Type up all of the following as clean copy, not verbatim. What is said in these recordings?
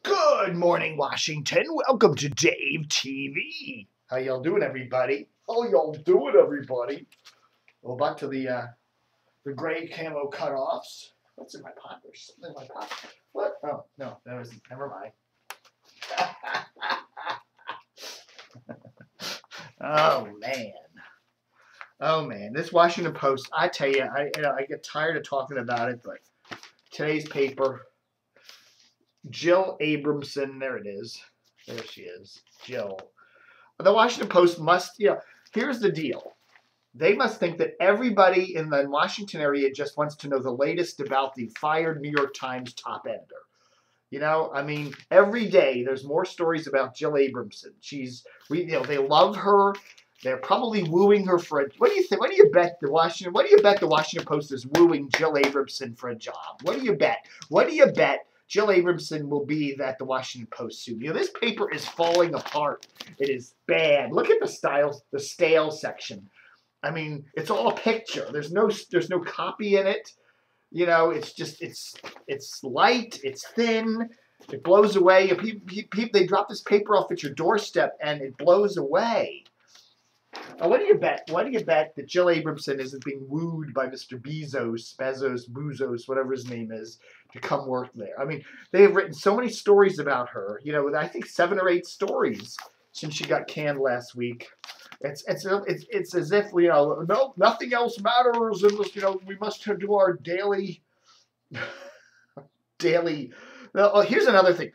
Good morning, Washington. Welcome to Dave TV. How y'all doing, everybody? Well, back to the gray camo cutoffs. What's in my pocket? There's something in my pocket. What? Oh, no, that wasn't. Never mind. Oh man, this Washington Post. I tell you, I get tired of talking about it, but today's paper. Jill Abramson, there it is. There she is, Jill. The Washington Post must, here's the deal. They must think that everybody in the Washington area just wants to know the latest about the fired New York Times top editor. Every day there's more stories about Jill Abramson. They love her. They're probably wooing her for a. What do you think? What do you bet the Washington Post is wooing Jill Abramson for a job? What do you bet? What do you bet Jill Abramson will be at the Washington Post soon? This paper is falling apart. It is bad. Look at the stale section. It's all a picture. There's no copy in it. It's light. It's thin. It blows away. They drop this paper off at your doorstep and it blows away. Now, what do you bet? What do you bet that Jill Abramson isn't being wooed by Mr. Bezos, whatever his name is, to come work there? They have written so many stories about her. I think 7 or 8 stories since she got canned last week. It's as if no, nothing else matters unless we must do our daily. Well, here's another thing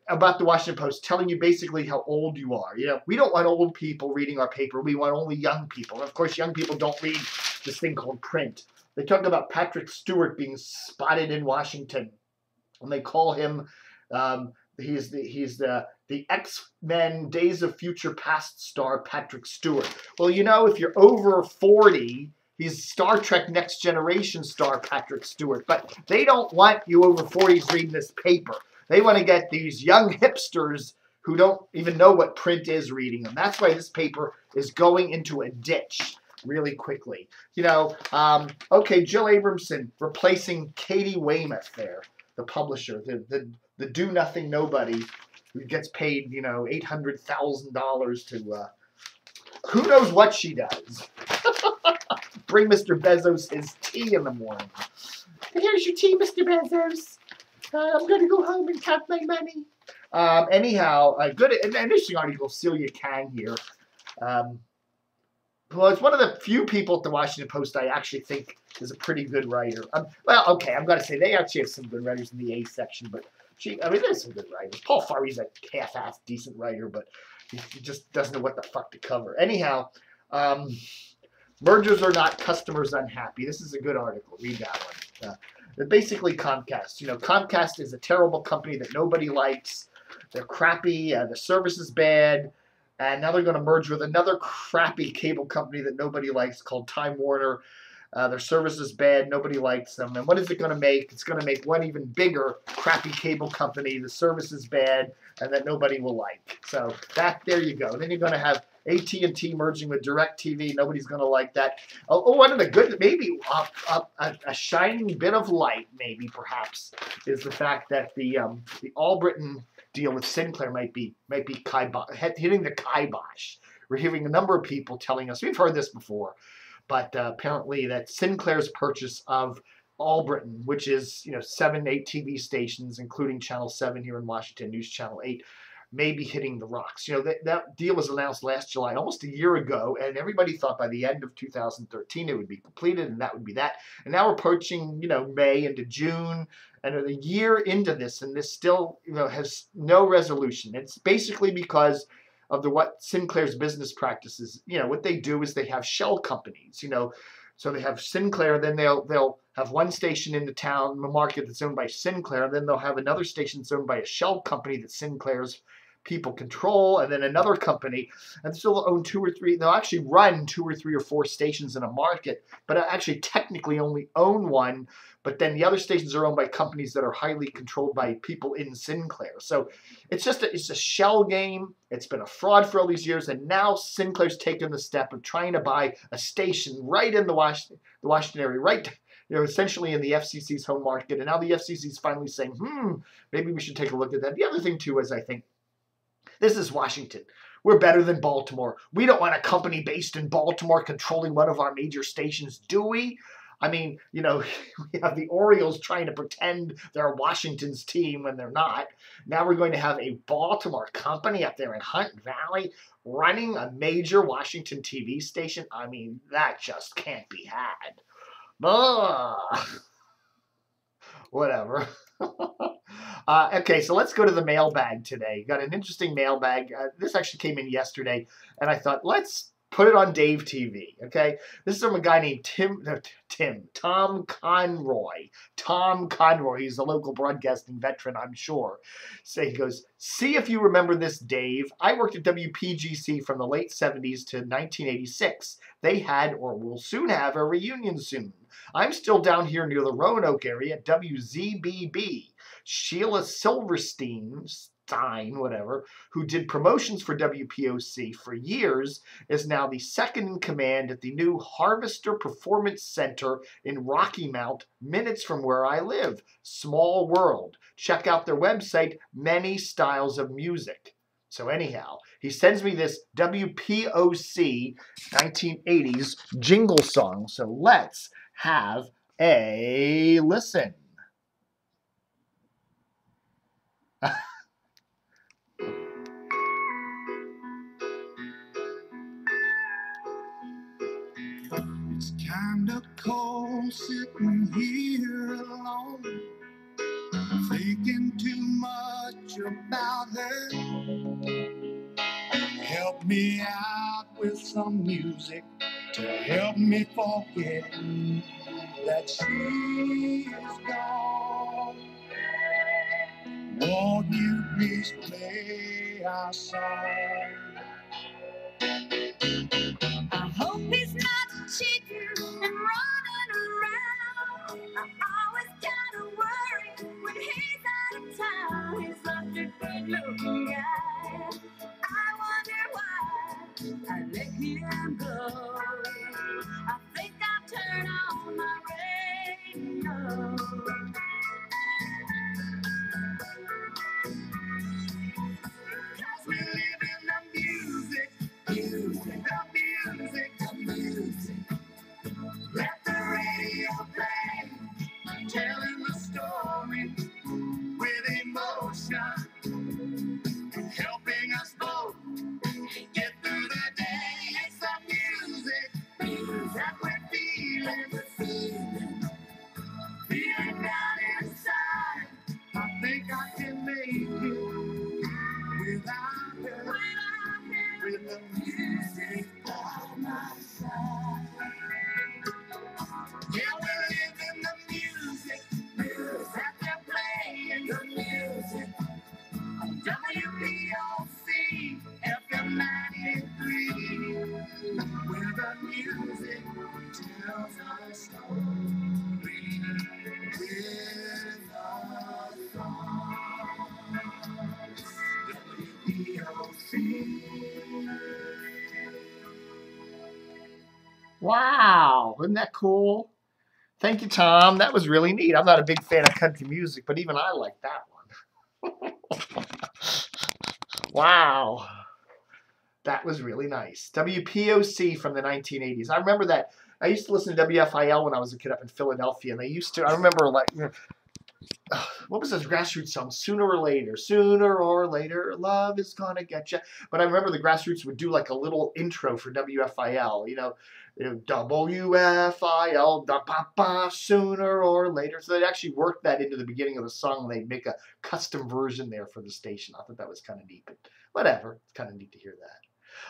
about the Washington Post, telling you basically how old you are. We don't want old people reading our paper. We want only young people. And of course, young people don't read this thing called print. They talk about Patrick Stewart being spotted in Washington, and they call him he's the X-Men Days of Future Past star Patrick Stewart. Well, if you're over 40, he's Star Trek Next Generation star Patrick Stewart. But they don't want you over 40s reading this paper. They want to get these young hipsters who don't even know what print is reading them. That's why this paper is going into a ditch really quickly. Okay, Jill Abramson replacing Katie Weymouth there, the publisher, the do-nothing nobody who gets paid, $800,000 to, who knows what she does. Bring Mr. Bezos his tea in the morning. Here's your tea, Mr. Bezos. I'm going to go home and count my money. Anyhow, an interesting article, Celia Kang here. Well, it's one of the few people at the Washington Post I actually think is a pretty good writer. Well, okay, I'm going to say they actually have some good writers in the A section, but there's some good writers. Paul Farry's a half-assed decent writer, but he just doesn't know what the fuck to cover. Anyhow, mergers are not customers unhappy. This is a good article. Read that one. Basically, Comcast. Comcast is a terrible company that nobody likes. They're crappy. The service is bad. And now they're going to merge with another crappy cable company that nobody likes called Time Warner. Their service is bad. Nobody likes them. And what is it going to make? It's going to make one even bigger crappy cable company. The service is bad and that nobody will like. So there you go. Then you're going to have AT&T merging with DirecTV. Nobody's going to like that. Oh, one of the good, maybe a shining bit of light, maybe perhaps, is the fact that the Allbritton deal with Sinclair might be hitting the kibosh. We're hearing a number of people telling us, we've heard this before, but apparently that Sinclair's purchase of Allbritton, which is 7, 8 TV stations, including Channel 7 here in Washington, NewsChannel 8, may be hitting the rocks. That deal was announced last July, almost a year ago, and everybody thought by the end of 2013 it would be completed, and that would be that. And now we're approaching, May into June, and a year into this, and this still, has no resolution. It's basically because of what Sinclair's business practices. What they do is they have shell companies. So they have Sinclair, then they'll have one station in the town, the market that's owned by Sinclair, then they'll have another station that's owned by a shell company that Sinclair's people control, and then another company, and still own 2 or 3. They'll actually run 2 or 3 or 4 stations in a market, but actually technically only own one. But then the other stations are owned by companies that are highly controlled by people in Sinclair. So it's a shell game. It's been a fraud for all these years, and now Sinclair's taken the step of trying to buy a station right in the Washington area, right essentially in the FCC's home market. And now the FCC is finally saying, maybe we should take a look at that. The other thing, too, is I think this is Washington. We're better than Baltimore. We don't want a company based in Baltimore controlling one of our major stations, do we? I mean, we have the Orioles trying to pretend they're Washington's team when they're not. Now we're going to have a Baltimore company up there in Hunt Valley running a major Washington TV station. I mean, that just can't be had. Whatever. Okay, so let's go to the mailbag today. Got an interesting mailbag. This actually came in yesterday, and I thought, let's put it on Dave TV, okay? This is from a guy named Tom Conroy. Tom Conroy, he's a local broadcasting veteran, I'm sure. So he goes, see if you remember this, Dave. I worked at WPGC from the late 70s to 1986. They had, or will soon have, a reunion soon. I'm still down here near the Roanoke area at WZBB. Sheila Silverstein, whatever, who did promotions for WPOC for years, is now the second in command at the new Harvester Performance Center in Rocky Mount, minutes from where I live. Small world. Check out their website, Many Styles of Music. So anyhow, he sends me this WPOC 1980s jingle song. So let's have a listen. It's kinda cold sitting here alone, thinking too much about her. Help me out with some music to help me forget that she's gone. Won't you please play our song? I hope he's not cheating and running around. I always kinda worry when he's out of town. He's such a good-looking guy. I wonder why I let him go. I think I'll turn on my radio. 'Cause we live in the music, the music. Let the radio play, telling the story with emotion, helping us both get through the day. It's the music that we're feeling down inside. I think I can make it without her, with the music by my side. Yeah, we live in the music that they're playing, the music on WPOC FM 93, where the music tells a story with a song. WPOC. Wow, isn't that cool? Thank you, Tom. That was really neat. I'm not a big fan of country music, but even I like that one. Wow. That was really nice. WPOC from the 1980s. I remember that. I used to listen to WFIL when I was a kid up in Philadelphia, and I remember, like, what was this grassroots song? Sooner or later, love is gonna get you. But I remember the grassroots would do like a little intro for WFIL, WFIL, sooner or later. So they'd actually work that into the beginning of the song, and they'd make a custom version there for the station. I thought that was kind of neat, but whatever. It's kind of neat to hear that.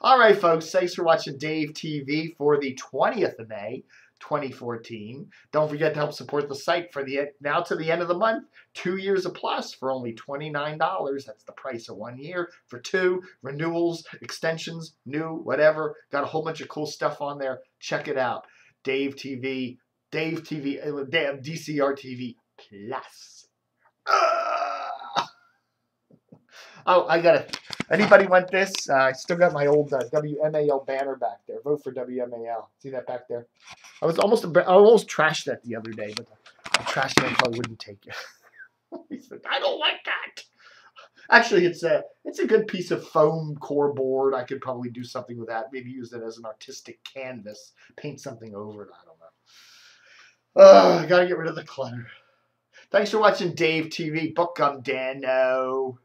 All right, folks, thanks for watching Dave TV for the 20th of May. 2014. Don't forget to help support the site for now to the end of the month. 2 years a plus for only $29. That's the price of 1 year. For 2 renewals, extensions, new, whatever. Got a whole bunch of cool stuff on there. Check it out. Dave TV, DCR TV Plus. Oh, anybody want this? I still got my old WMAL banner back there. Vote for WMAL. See that back there? I almost trashed that the other day, but the trash man probably wouldn't take it. He said, I don't like that. Actually, it's a good piece of foam core board. I could probably do something with that. Maybe use it as an artistic canvas. Paint something over it. I don't know. I gotta get rid of the clutter. Thanks for watching Dave TV. Book 'em, Dano.